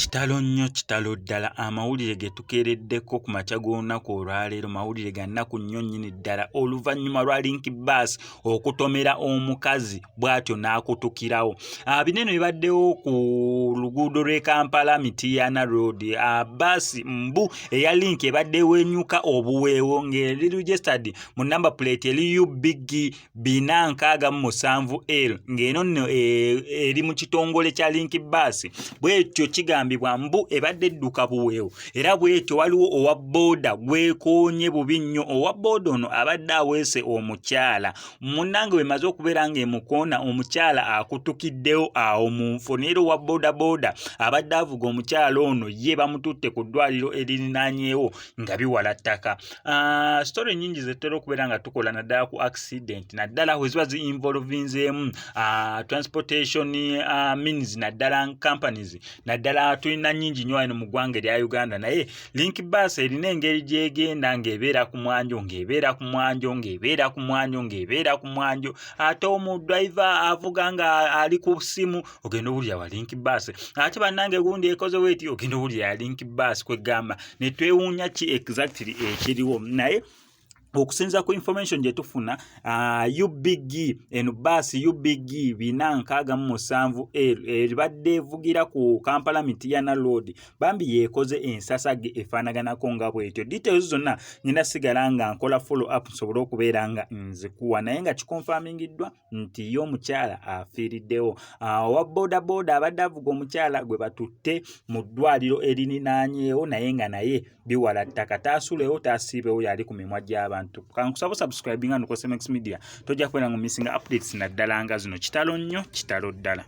Kitalo ddala amawulire ge tukeereddeko ku makya g'olunaku olwaleero mawulire ga nnaku nnyo nnyini ddala oluvannyuma lwa Linkbus okutomera omukazi bw'atyo n'akutukirawo. Binene bibaddewo ku luguudo lw'e Kampala Mityana Road. Bbaasi mbu eya Link ebadde wenyuka obuweewo ng'eri registered mu number plate eri UBG 467L ng'eno nno eri mu kitongole kya Linkbus. Bw'etyo kigambibwa mbu ebadde edduka buweewo era bw'etyo waliwo owa booda gwekoonye bubi nnyo. Owa booda ono abadde aweese omukyala munnange bw'emaze okubeera ng'emukoona omukyala akutukiddewo awo mu nfo neera owa booda abadde avuga omukyala ono ye bamututte ku ddwaliro erinaanyeewo nga biwala ttaka. Story nnyingi zetera okubeera nga tukola naddala ku accident naddala we ziba zi-involvinzeemu transportation means naddala companies naddala tulina nnyingi nnyo wano mu ggwanga erya Uganda, naye Linkbus erina engeri gy'egenda ng'ebeera ku mwanjo ate omudriver avuga nga ali ku ssimu ogenda owulira wa Linkbus, ate bannange gundi ekoze weeti ogenda owulira ya Linkbus kwegamba ne twewuunya ki exactly ekiriwo. Naye okusinza ku information gye tufuna UBG eno bbaasi UBG 467L ebadde evugira ku Kampala Mityana Road bambi yeekoze ensasage efaanaganako nga bw'etyo. Details zonna nina sigala nga nkola follow up nsobole okubeera nga nzikuwa naye nga kikonfamingiddwa nti yo omukyala afiiriddewo. Owa booda abadde avuga omukyala gwe batutte mu ddwaliro erininaanyeewo naye nga naye biwala ttaka taasulewo taasiibewo yali ku mimwa gy'abantu. Kankusaba subscribing and Max Media tojja kubeera nga missing updates naddala nga zino. Kitalo nnyo kitalo ddala.